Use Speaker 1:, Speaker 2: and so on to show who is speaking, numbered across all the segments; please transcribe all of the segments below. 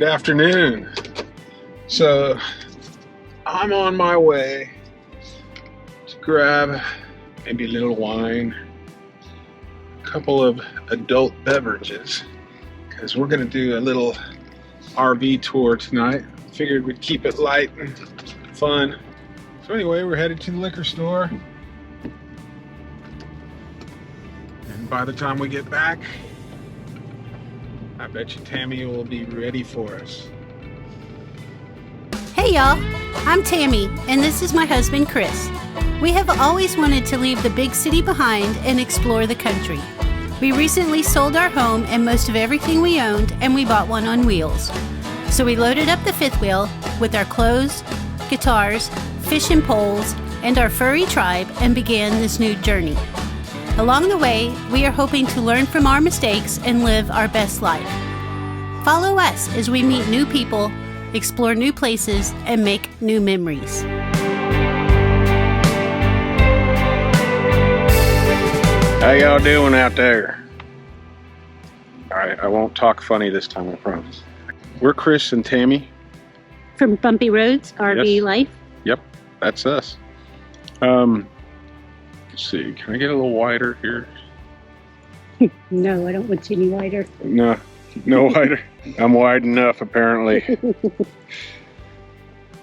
Speaker 1: Good afternoon. So I'm on my way to grab maybe a little wine, a couple of adult beverages, because we're going to do a little RV tour tonight. Figured we'd keep it light and fun. So anyway, we're headed to the liquor store. And by the time we get back, I bet you Tammy will be ready for us.
Speaker 2: Hey y'all, I'm Tammy, and this is my husband Chris. We have always wanted to leave the big city behind and explore the country. We recently sold our home and most of everything we owned, and we bought one on wheels. So we loaded up the fifth wheel with our clothes, guitars, fishing poles, and our furry tribe and began this new journey. Along the way, we are hoping to learn from our mistakes and live our best life. Follow us as we meet new people, explore new places, and make new memories.
Speaker 1: How y'all doing out there? Alright, I won't talk funny this time, I promise. We're Chris and Tammy.
Speaker 2: From Bumpy Roads, RV
Speaker 1: Yes.
Speaker 2: Life.
Speaker 1: Yep, that's us. Let's see, can I get a little wider here?
Speaker 2: No, I don't want you any wider.
Speaker 1: No wider. I'm wide enough, apparently.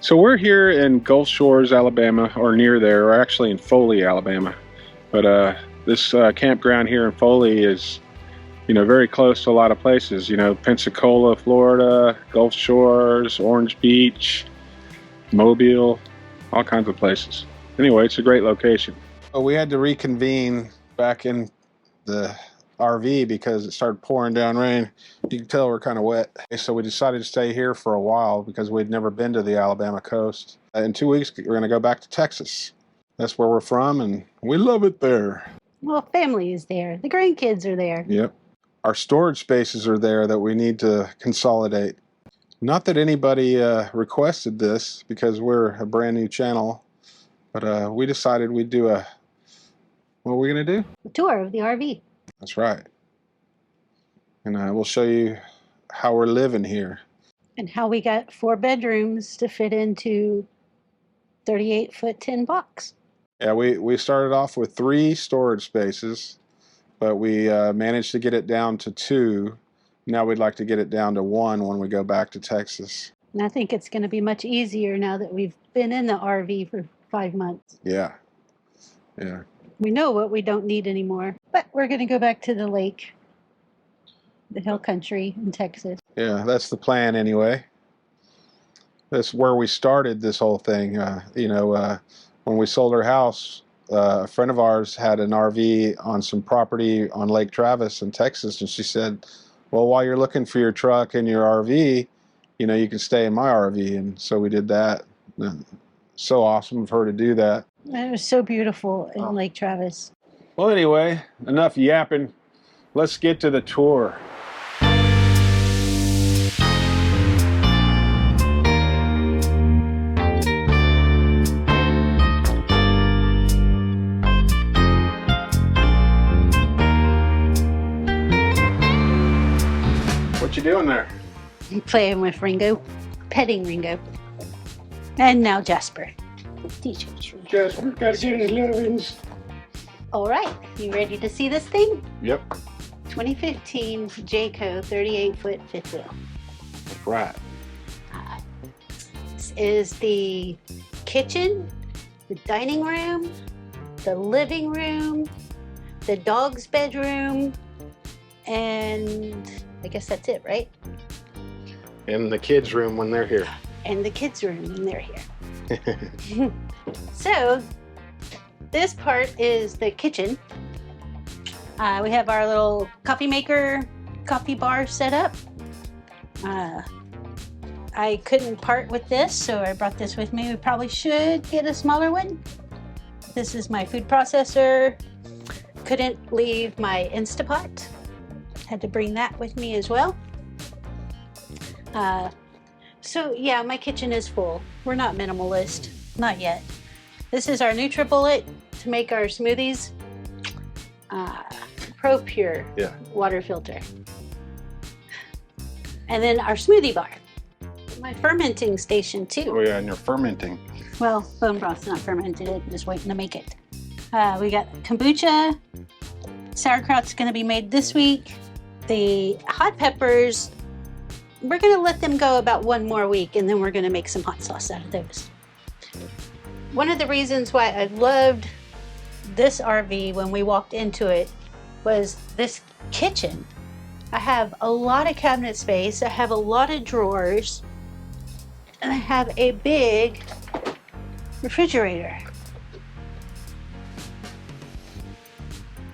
Speaker 1: So we're here in Gulf Shores, Alabama, or near there, or actually in Foley, Alabama. But this campground here in Foley is, very close to a lot of places. Pensacola, Florida, Gulf Shores, Orange Beach, Mobile, all kinds of places. Anyway, it's a great location. Well, we had to reconvene back in the RV because it started pouring down rain. You can tell we're kind of wet. So we decided to stay here for a while because we'd never been to the Alabama coast. In 2 weeks, we're going to go back to Texas. That's where we're from, and we love it there.
Speaker 2: Well, family is there. The grandkids are there.
Speaker 1: Yep. Our storage spaces are there that we need to consolidate. Not that anybody requested this because we're a brand new channel, but we decided we'd do what are we going to do?
Speaker 2: A tour of the RV.
Speaker 1: That's right. And we'll show you how we're living here.
Speaker 2: And how we got 4 bedrooms to fit into 38-foot tin box.
Speaker 1: Yeah, we started off with 3 storage spaces, but we managed to get it down to 2. Now we'd like to get it down to 1 when we go back to Texas.
Speaker 2: And I think it's going to be much easier now that we've been in the RV for 5 months.
Speaker 1: Yeah.
Speaker 2: We know what we don't need anymore. But we're going to go back to the lake, the hill country in Texas.
Speaker 1: Yeah, that's the plan anyway. That's where we started this whole thing. When we sold our house, a friend of ours had an RV on some property on Lake Travis in Texas, and she said, well, while you're looking for your truck and your RV, you can stay in my RV. And so we did that. So awesome of her to do that.
Speaker 2: It was so beautiful in Lake Travis.
Speaker 1: Well, anyway, enough yapping. Let's get to the tour. What you doing there?
Speaker 2: I'm playing with Ringo, petting Ringo. And now Jasper.
Speaker 1: Jasper, gotta get his lovings.
Speaker 2: All right, you ready to see this thing?
Speaker 1: Yep.
Speaker 2: 2015 Jayco 38-foot fifth wheel.
Speaker 1: That's right.
Speaker 2: This is the kitchen, the dining room, the living room, the dog's bedroom, and I guess that's it, right?
Speaker 1: In the kids' room when they're here.
Speaker 2: And the kids' room when they're here. So, this part is the kitchen. We have our little coffee maker, coffee bar set up. I couldn't part with this, so I brought this with me. We probably should get a smaller one. This is my food processor. Couldn't leave my Instapot. Had to bring that with me as well. So yeah, my kitchen is full. We're not minimalist, not yet. This is our NutriBullet to make our smoothies. Pro Pure water filter. And then our smoothie bar. my fermenting station
Speaker 1: Oh
Speaker 2: too.
Speaker 1: yeah, and you're fermenting.
Speaker 2: Well, bone broth's not fermented, it's just waiting to make it. We got kombucha. Sauerkraut's gonna be made this week. The hot peppers, we're gonna let them go about 1 more week and then we're gonna make some hot sauce out of those. One of the reasons why I loved this RV when we walked into it was this kitchen. I have a lot of cabinet space, I have a lot of drawers, and I have a big refrigerator.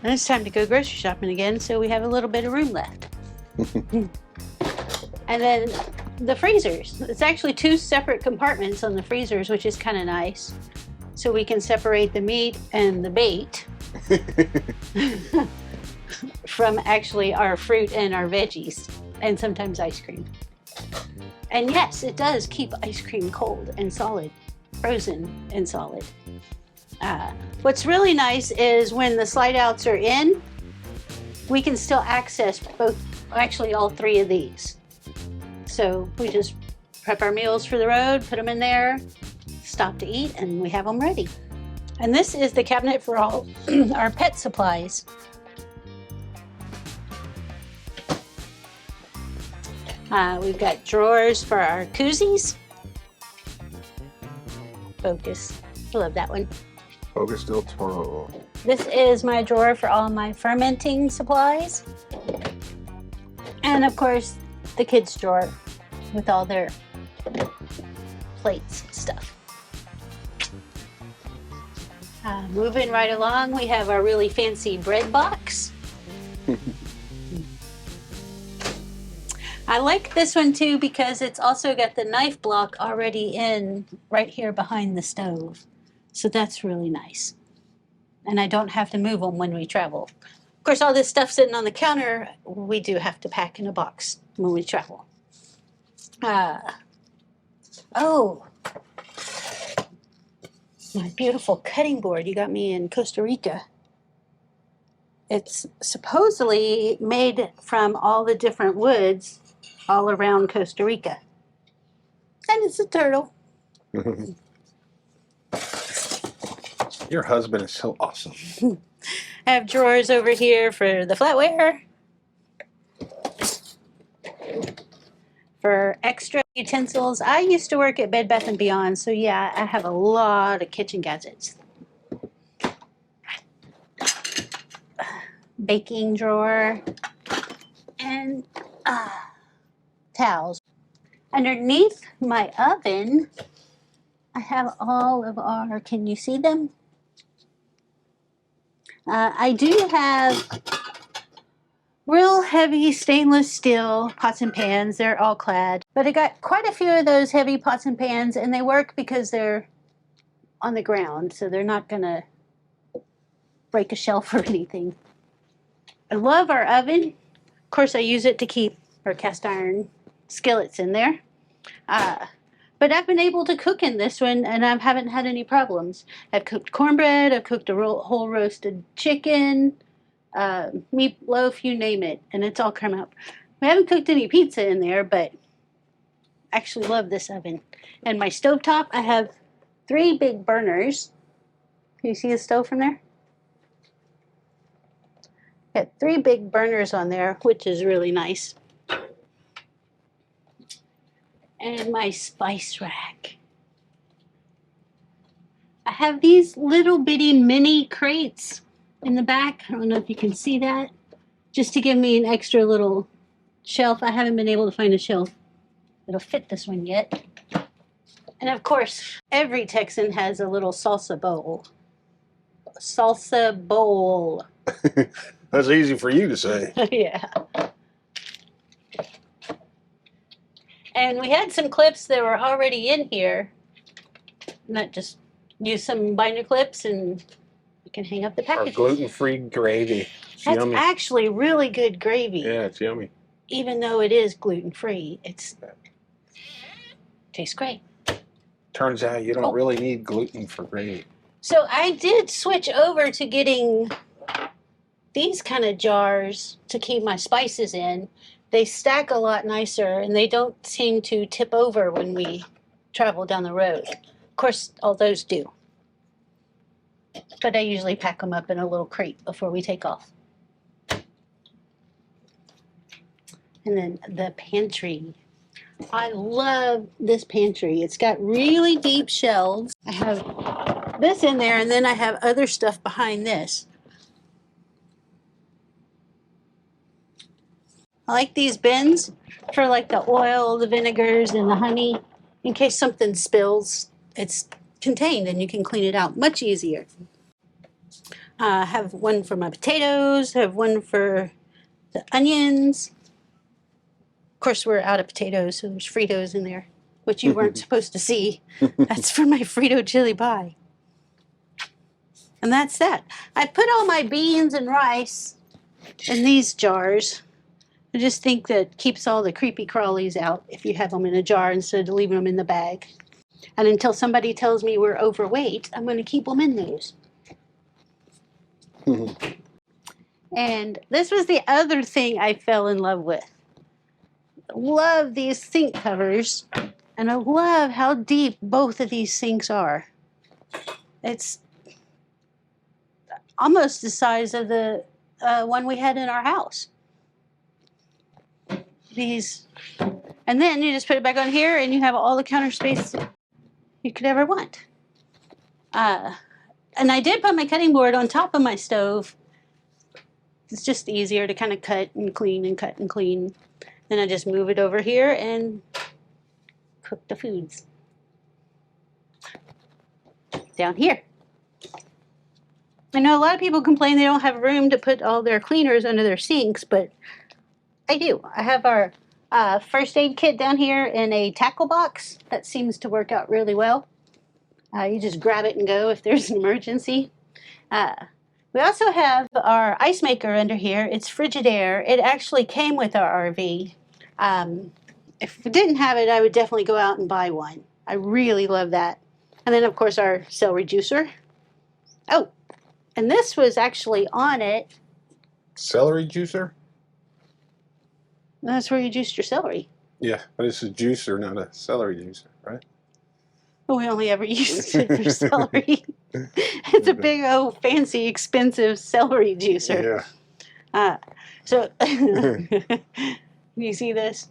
Speaker 2: And it's time to go grocery shopping again, so we have a little bit of room left. And then the freezers. It's actually 2 separate compartments on the freezers, which is kind of nice. So we can separate the meat and the bait from actually our fruit and our veggies, and sometimes ice cream. And yes, it does keep ice cream cold and solid, frozen and solid. What's really nice is when the slide outs are in, we can still access both, actually all 3 of these. So we just prep our meals for the road, put them in there, stop to eat, and we have them ready. And this is the cabinet for all our pet supplies. We've got drawers for our koozies. Focus, I love that one.
Speaker 1: Focus del Toro.
Speaker 2: This is my drawer for all my fermenting supplies. And of course, the kids' drawer with all their plates and stuff. Moving right along, we have our really fancy bread box. I like this one too because it's also got the knife block already in right here behind the stove. So that's really nice. And I don't have to move them when we travel. Of course, all this stuff sitting on the counter, we do have to pack in a box when we travel. Oh, my beautiful cutting board you got me in Costa Rica. It's supposedly made from all the different woods all around Costa Rica. And it's a turtle.
Speaker 1: Your husband is so awesome.
Speaker 2: I have drawers over here for the flatware, for extra utensils. I used to work at Bed Bath & Beyond, so yeah, I have a lot of kitchen gadgets. Baking drawer, and towels. Underneath my oven, I have all of our, can you see them? I do have real heavy stainless steel pots and pans. They're all clad. But I got quite a few of those heavy pots and pans, and they work because they're on the ground, so they're not going to break a shelf or anything. I love our oven. Of course, I use it to keep our cast iron skillets in there. But I've been able to cook in this one, and I haven't had any problems. I've cooked cornbread, I've cooked a whole roasted chicken, meatloaf, you name it, and it's all come out. We haven't cooked any pizza in there, but I actually love this oven. And my stovetop, I have 3 big burners. Can you see the stove from there? Got 3 big burners on there, which is really nice. And my spice rack. I have these little bitty mini crates in the back. I don't know if you can see that. Just to give me an extra little shelf. I haven't been able to find a shelf that'll fit this one yet. And of course, every Texan has a little salsa bowl. Salsa bowl.
Speaker 1: That's easy for you to say.
Speaker 2: Yeah. And we had some clips that were already in here. Not just use some binder clips and you can hang up the
Speaker 1: Our
Speaker 2: packages.
Speaker 1: gluten-free gravy. It's
Speaker 2: That's
Speaker 1: yummy.
Speaker 2: actually really good gravy.
Speaker 1: Yeah, it's yummy.
Speaker 2: Even though it is gluten-free, it's tastes great.
Speaker 1: Turns out you don't really need gluten for gravy.
Speaker 2: So I did switch over to getting these kind of jars to keep my spices in. they stack a lot nicer and they don't seem to tip over when we travel down the road. Of course, all those do. But I usually pack them up in a little crate before we take off. And then the pantry. I love this pantry. It's got really deep shelves. I have this in there, and then I have other stuff behind this. I like these bins for like the oil, the vinegars, and the honey. In case something spills, it's contained and you can clean it out much easier. I have one for my potatoes, I have one for the onions. Of course, we're out of potatoes, so there's Fritos in there, which you weren't supposed to see. That's for my Frito chili pie. And that's that. I put all my beans and rice in these jars. I just think that keeps all the creepy crawlies out if you have them in a jar instead of leaving them in the bag. And until somebody tells me we're overweight, I'm going to keep them in those. And this was the other thing I fell in love with. Love these sink covers, and I love how deep both of these sinks are. It's almost the size of the one we had in our house. These, and then you just put it back on here and you have all the counter space you could ever want. And I did put my cutting board on top of my stove. It's just easier to kind of cut and clean and cut and clean. Then I just move it over here and cook the foods. Down here. I know a lot of people complain they don't have room to put all their cleaners under their sinks, but I do. I have our first aid kit down here in a tackle box. That seems to work out really well. You just grab it and go if there's an emergency. We also have our ice maker under here. It's Frigidaire. It actually came with our RV. If we didn't have it, I would definitely go out and buy one. I really love that. And then, of course, our celery juicer. Oh, and this was actually on it.
Speaker 3: Celery juicer?
Speaker 2: That's where you juiced your celery.
Speaker 3: Yeah, but it's a juicer, not a celery juicer, right?
Speaker 2: Well, we only ever used it for celery. It's a big, old, fancy, expensive celery juicer.
Speaker 3: Yeah.
Speaker 2: So, you see this?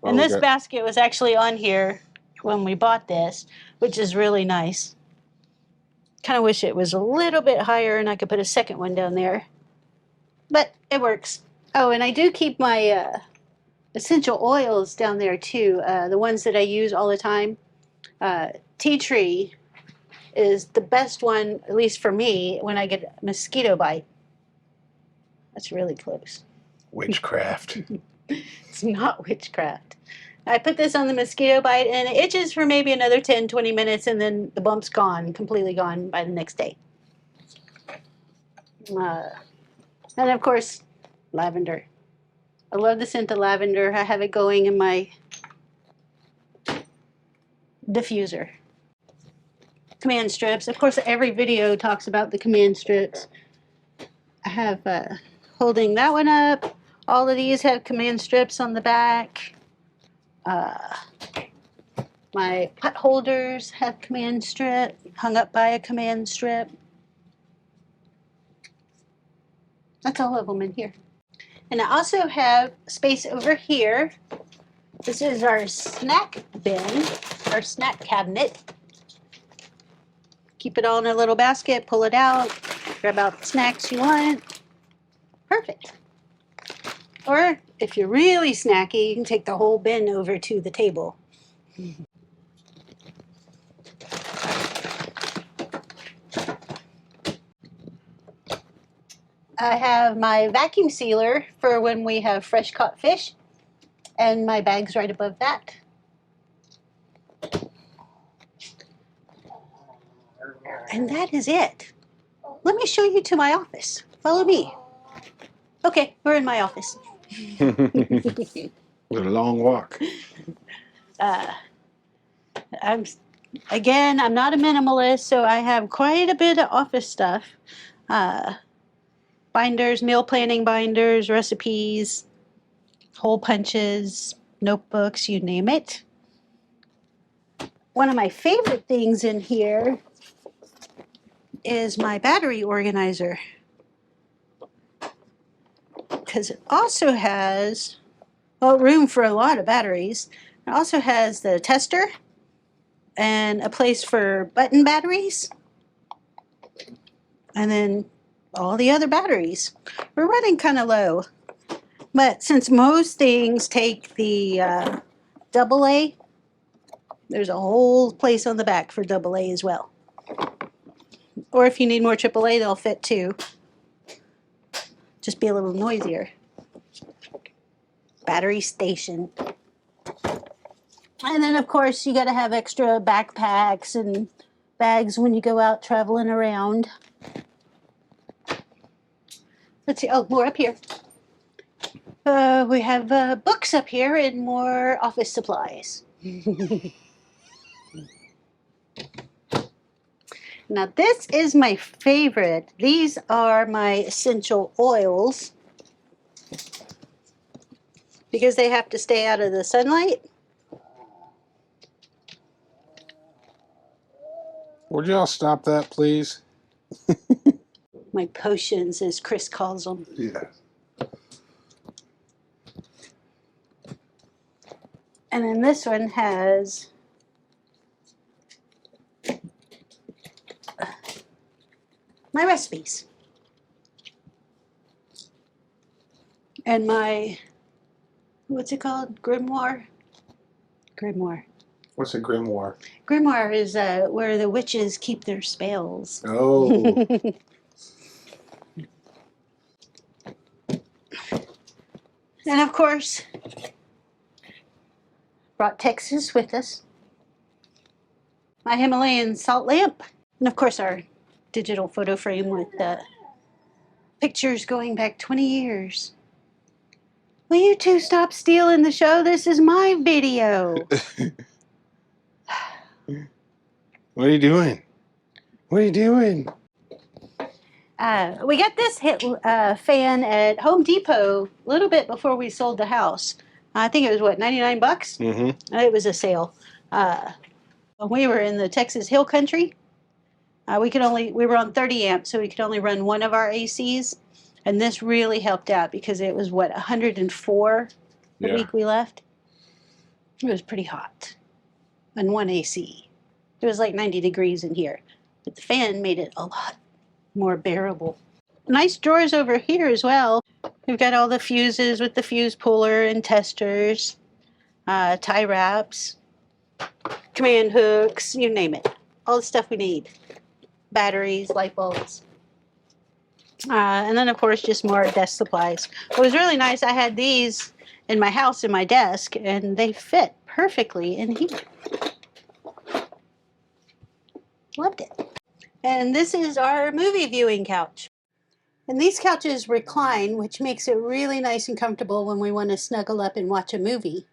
Speaker 2: And this basket was actually on here when we bought this, which is really nice. Kind of wish it was a little bit higher and I could put a second one down there. But it works. Oh, and I do keep my essential oils down there too, the ones that I use all the time. Tea tree is the best one, at least for me, when I get a mosquito bite. That's really close.
Speaker 3: Witchcraft.
Speaker 2: It's not witchcraft. I put this on the mosquito bite and it itches for maybe another 10, 20 minutes and then the bump's gone, completely gone by the next day. And of course, lavender. I love the scent of lavender. I have it going in my diffuser. Command strips. Of course, every video talks about the command strips. I have holding that one up. All of these have command strips on the back. My pot holders have command strip, hung up by a command strip. That's all of them in here. And I also have space over here. This is our snack bin, our snack cabinet. Keep it all in a little basket, pull it out, grab out the snacks you want. Perfect. Or if you're really snacky, you can take the whole bin over to the table. I have my vacuum sealer for when we have fresh caught fish, and my bag's right above that. And that is it. Let me show you to my office. Follow me. Okay, we're in my office.
Speaker 3: It's a long walk.
Speaker 2: I'm not a minimalist, so I have quite a bit of office stuff. Binders, meal planning binders, recipes. hole punches, notebooks, you name it. One of my favorite things in here is my battery organizer, because it also has, well, room for a lot of batteries. It also has the tester and a place for button batteries, and then all the other batteries. We're running kind of low, but since most things take the AA, there's a whole place on the back for AA as well. Or if you need more AAA, they'll fit too. Just be a little noisier. Battery station. And then, of course, you got to have extra backpacks and bags when you go out traveling around. Let's see. Oh, more up here. We have books up here and more office supplies. Now, this is my favorite. These are my essential oils because they have to stay out of the sunlight.
Speaker 3: Would y'all stop that, please?
Speaker 2: My potions, as Chris calls them.
Speaker 3: Yeah.
Speaker 2: And then this one has my recipes. And my, what's it called? Grimoire? Grimoire.
Speaker 3: What's a grimoire?
Speaker 2: Grimoire is where the witches keep their spells.
Speaker 3: Oh.
Speaker 2: And of course, brought Texas with us. My Himalayan salt lamp. And of course our digital photo frame with pictures going back 20 years. Will you two stop stealing the show? This is my video.
Speaker 3: What are you doing? What are you doing?
Speaker 2: We got this fan at Home Depot a little bit before we sold the house. I think it was, what, 99 bucks?
Speaker 3: Mm-hmm.
Speaker 2: It was a sale. When we were in the Texas Hill Country, we were on 30 amps, so we could only run one of our ACs. And this really helped out because it was, what, 104 the week we left? It was pretty hot. And one AC. It was like 90 degrees in here. But the fan made it a lot more bearable. Nice drawers over here as well. We've got all the fuses with the fuse puller and testers, tie wraps, command hooks, you name it. All the stuff we need. Batteries, light bulbs. And then, of course, just more desk supplies. It was really nice. I had these in my house in my desk, and they fit perfectly in here. Loved it. And this is our movie viewing couch. And these couches recline, which makes it really nice and comfortable when we want to snuggle up and watch a movie.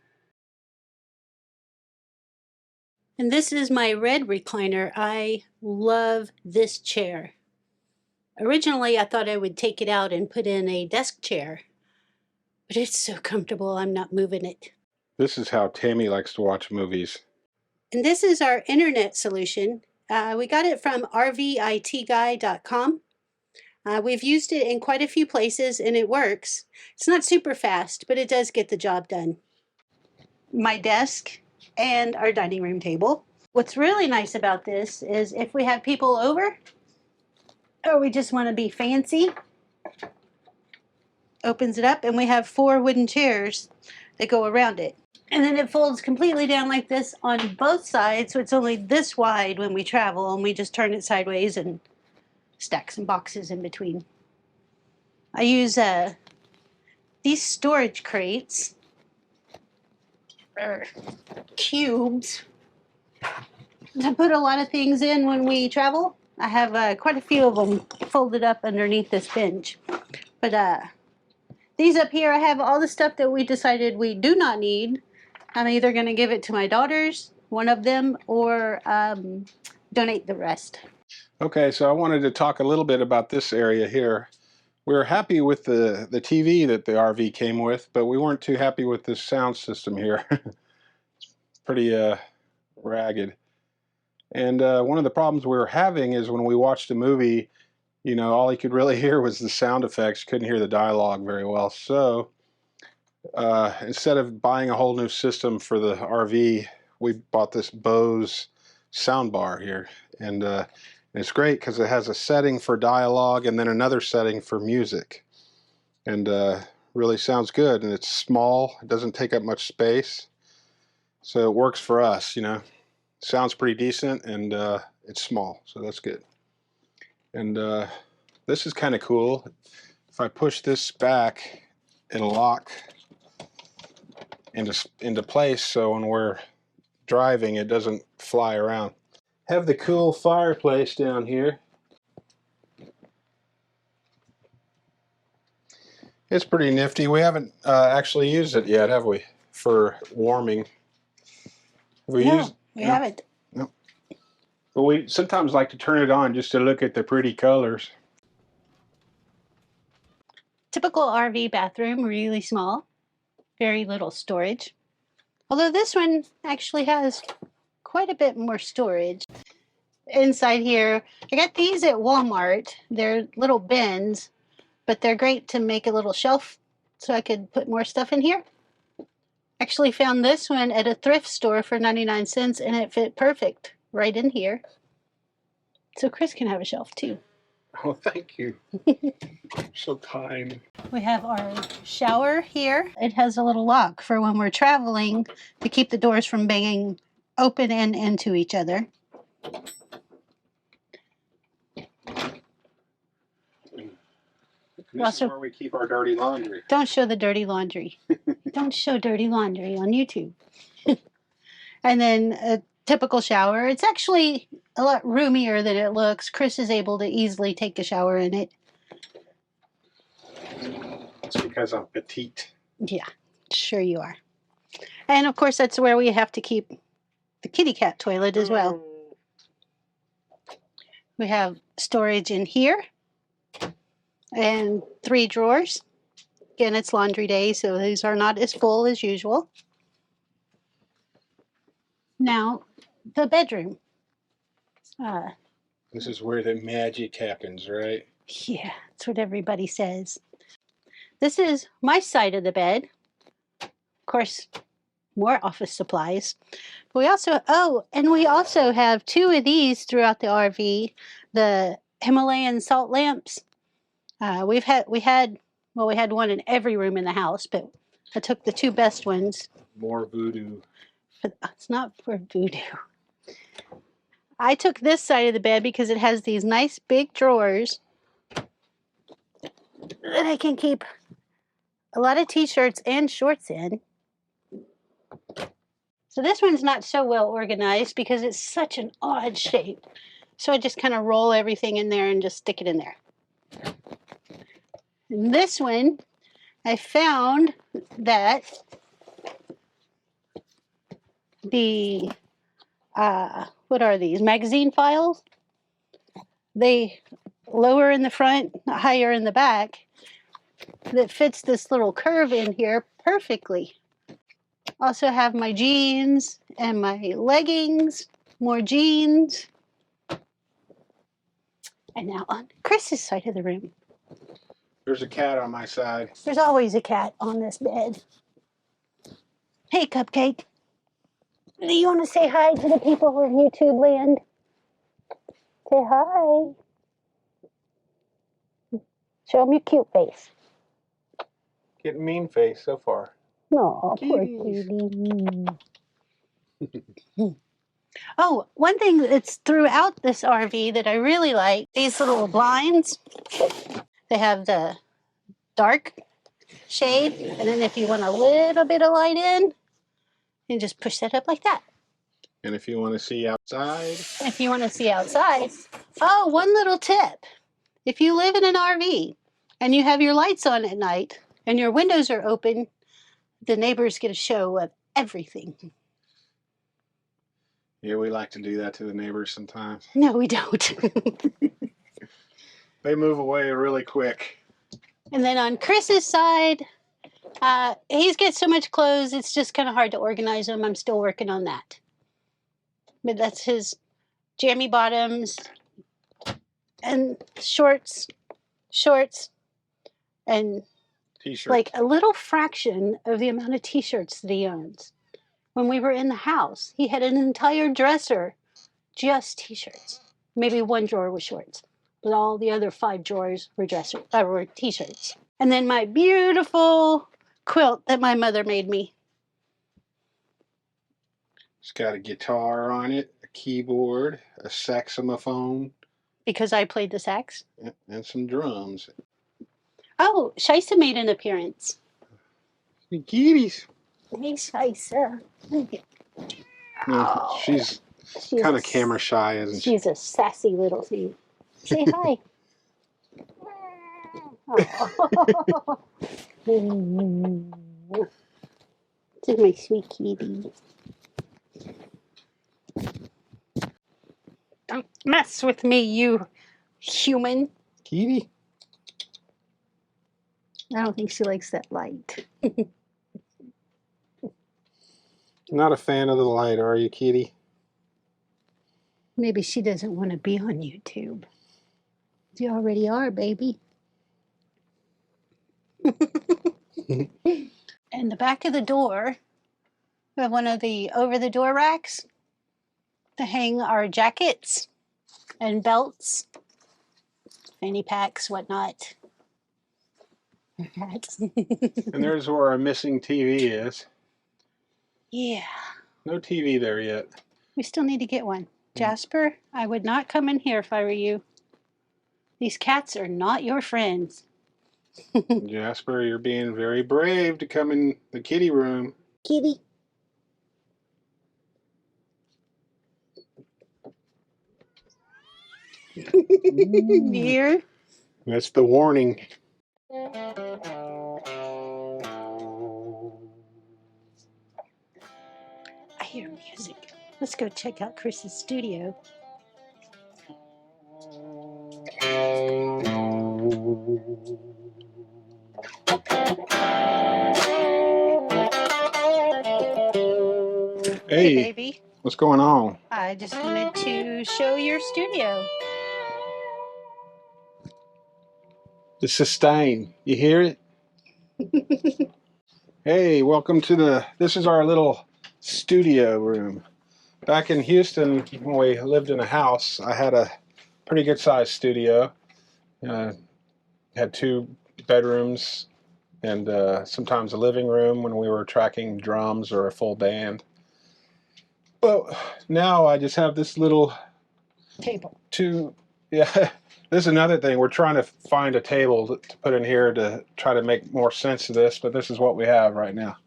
Speaker 2: And this is my red recliner. I love this chair. Originally, I thought I would take it out and put in a desk chair, but it's so comfortable, I'm not moving it.
Speaker 3: This is how Tammy likes to watch movies.
Speaker 2: And this is our internet solution. We got it from RVitguy.com. We've used it in quite a few places and it works. It's not super fast, but it does get the job done. My desk and our dining room table. What's really nice about this is if we have people over, or we just want to be fancy, opens it up and we have 4 wooden chairs that go around it. And then it folds completely down like this on both sides, so it's only this wide when we travel, and we just turn it sideways and stack some boxes in between. I use these storage crates, or cubes, to put a lot of things in when we travel. I have quite a few of them folded up underneath this bench. But these up here, I have all the stuff that we decided we do not need. I'm either going to give it to my daughters, one of them, or donate the rest.
Speaker 3: Okay, so I wanted to talk a little bit about this area here
Speaker 1: We were happy with the TV that the RV came with, but we weren't too happy with this sound system here. Pretty ragged. And one of the problems we were having is when we watched a movie, you know, all you could really hear was the sound effects. Couldn't hear the dialogue very well. So instead of buying a whole new system for the RV, we bought this Bose soundbar here. And it's great because it has a setting for dialogue and then another setting for music. And really sounds good. And it's small. It doesn't take up much space. So it works for us, you know. Sounds pretty decent, and it's small, so that's good. And this is kind of cool. If I push this back, it'll lock into place, so when we're driving, it doesn't fly around. Have the cool fireplace down here. It's pretty nifty. We haven't actually used it yet, have we? For warming. Have we used?
Speaker 2: We haven't.
Speaker 1: No. But we sometimes like to turn it on just to look at the pretty colors.
Speaker 2: Typical RV bathroom, really small, very little storage. Although this one actually has quite a bit more storage. Inside here, I got these at Walmart. They're little bins, but they're great to make a little shelf so I could put more stuff in here. Actually found this one at a thrift store for 99 cents and it fit perfect right in here. So Chris can have a shelf too.
Speaker 1: Oh, thank you. So kind.
Speaker 2: We have our shower here. It has a little lock for when we're traveling to keep the doors from banging open and into each other.
Speaker 1: This is where we keep our dirty laundry.
Speaker 2: Don't show the dirty laundry. Don't show dirty laundry on YouTube. And then a typical shower. It's actually a lot roomier than it looks. Chris is able to easily take a shower in it.
Speaker 1: It's because I'm petite.
Speaker 2: Yeah, sure you are. And of course, that's where we have to keep the kitty cat toilet as well. We have storage in here. And 3 drawers. Again, it's laundry day, so these are not as full as usual. Now, the bedroom.
Speaker 1: This is where the magic happens, right?
Speaker 2: Yeah, that's what everybody says. This is my side of the bed. Of course, more office supplies. But we also, and we also have 2 of these throughout the RV, the Himalayan salt lamps. We had one in every room in the house, but I took the 2 best ones.
Speaker 1: More voodoo.
Speaker 2: But it's not for voodoo. I took this side of the bed because it has these nice big drawers that I can keep a lot of t-shirts and shorts in. So this one's not so well organized because it's such an odd shape. So I just kind of roll everything in there and just stick it in there. And this one, I found that the, what are these, magazine files? They lower in the front, higher in the back, that fits this little curve in here perfectly. Also have my jeans and my leggings, more jeans. And now on Chris's side of the room.
Speaker 1: There's a cat on my side.
Speaker 2: There's always a cat on this bed. Hey, Cupcake. Do you want to say hi to the people of YouTube land? Say hi. Show them your cute face.
Speaker 1: Getting mean face so far.
Speaker 2: Oh, poor cutie. Oh, one thing that's throughout this RV that I really like, these little blinds. They have the dark shade, and then if you want a little bit of light in, you just push that up like that.
Speaker 1: And if you want to see outside.
Speaker 2: If you want to see outside. Oh, one little tip. If you live in an RV and you have your lights on at night and your windows are open, the neighbors get a show of everything.
Speaker 1: Yeah, we like to do that to the neighbors sometimes.
Speaker 2: No, we don't.
Speaker 1: They move away really quick.
Speaker 2: And then on Chris's side, he's got so much clothes, it's just kind of hard to organize them. I'm still working on that. But that's his jammy bottoms and shorts, and
Speaker 3: T-shirt.
Speaker 2: like a little fraction of the amount of t-shirts that he owns. When we were in the house, he had an entire dresser just t-shirts. Maybe one drawer was shorts, but all the other 5 drawers were were t-shirts. And then my beautiful quilt that my mother made me.
Speaker 3: It's got a guitar on it, a keyboard, a saxophone.
Speaker 2: Because I played the sax.
Speaker 3: And some drums.
Speaker 2: Oh, Shisa made an appearance.
Speaker 3: The kitties.
Speaker 2: Hey, Shisa.
Speaker 3: No, she's kind of camera shy, isn't she?
Speaker 2: She's a sassy little thing. Say hi. This is my sweet kitty. Don't mess with me, you human.
Speaker 3: Kitty?
Speaker 2: I don't think she likes that light.
Speaker 3: Not a fan of the light, are you, kitty?
Speaker 2: Maybe she doesn't want to be on YouTube. You already are, baby. In the back of the door, we have one of the over-the-door racks to hang our jackets and belts, fanny packs, whatnot.
Speaker 3: And there's where our missing TV is.
Speaker 2: Yeah.
Speaker 3: No TV there yet.
Speaker 2: We still need to get one. Jasper, I would not come in here if I were you. These cats are not your friends.
Speaker 3: Jasper, you're being very brave to come in the kitty room.
Speaker 2: Kitty. Dear.
Speaker 3: That's the warning.
Speaker 2: I hear music. Let's go check out Chris's studio.
Speaker 3: Hey,
Speaker 2: baby.
Speaker 3: What's going on?
Speaker 2: I just wanted to show your studio.
Speaker 3: The sustain. You hear it? Hey, welcome to this is our little studio room. Back in Houston, when we lived in a house, I had a pretty good sized studio. Had 2 bedrooms and sometimes a living room when we were tracking drums or a full band. But now I just have this little
Speaker 2: Table.
Speaker 3: Yeah, this is another thing. We're trying to find a table to put in here to try to make more sense of this, but this is what we have right now.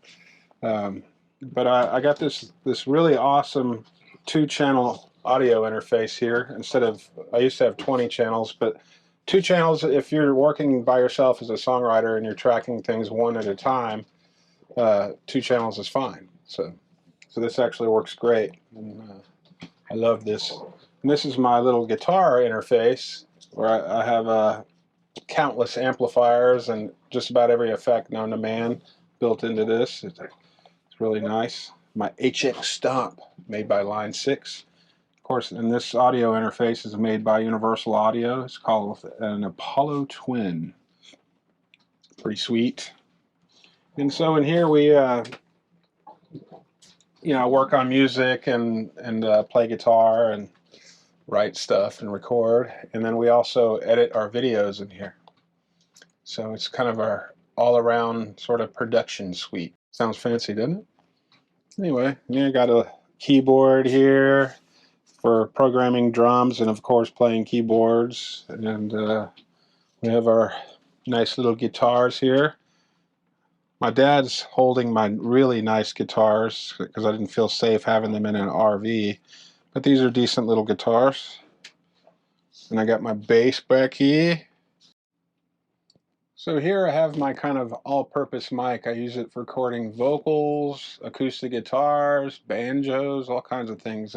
Speaker 3: But I got this really awesome 2-channel audio interface here. Instead of, I used to have 20 channels, but 2 channels, if you're working by yourself as a songwriter and you're tracking things one at a time, 2 channels is fine. So this actually works great. And, I love this. And this is my little guitar interface where I have countless amplifiers and just about every effect known to man built into this. It's really nice. My HX Stomp, made by Line 6. Of course, and this audio interface is made by Universal Audio. It's called an Apollo Twin. Pretty sweet. And so in here we work on music and play guitar and write stuff and record, and then we also edit our videos in here. So it's kind of our all-around sort of production suite. Sounds fancy, doesn't it? Anyway, I got a keyboard here for programming drums and of course playing keyboards, and we have our nice little guitars here. My dad's holding my really nice guitars because I didn't feel safe having them in an RV. But these are decent little guitars. And I got my bass back here. So here I have my kind of all-purpose mic. I use it for recording vocals, acoustic guitars, banjos, all kinds of things.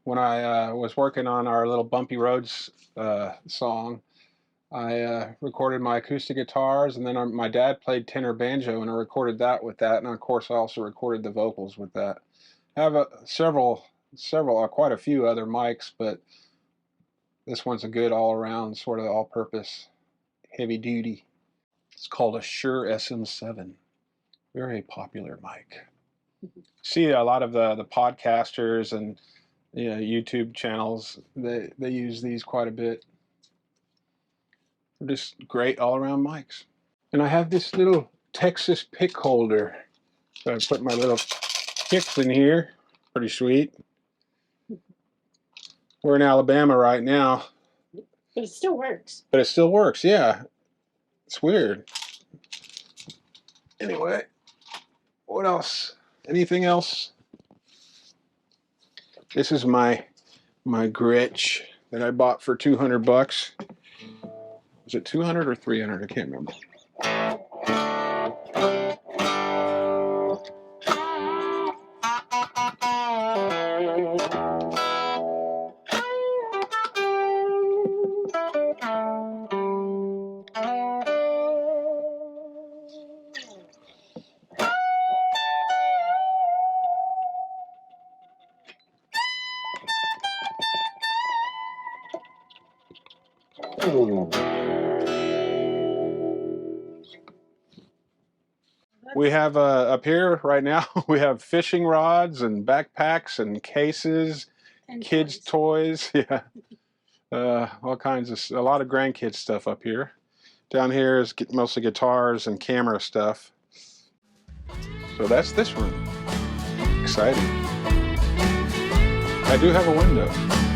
Speaker 3: When I was working on our little Bumpy Roads song, I recorded my acoustic guitars, and then my dad played tenor banjo, and I recorded that with that. And of course, I also recorded the vocals with that. I have quite a few other mics, but this one's a good all-around, sort of all-purpose, heavy-duty. It's called a Shure SM7. Very popular mic. See a lot of the podcasters and YouTube channels, they use these quite a bit. They're just great all-around mics. And I have this little Texas pick holder. So I put my little picks in here. Pretty sweet. We're in Alabama right now.
Speaker 2: But it still works.
Speaker 3: But it still works, yeah. It's weird. Anyway, what else? Anything else? This is my Gretsch that I bought for $200. Was it 200 or 300? I can't remember. We have up here right now, we have fishing rods and backpacks and cases, and kids' toys. Yeah, all kinds of, a lot of grandkids stuff up here. Down here is mostly guitars and camera stuff. So that's this room. Exciting. I do have a window.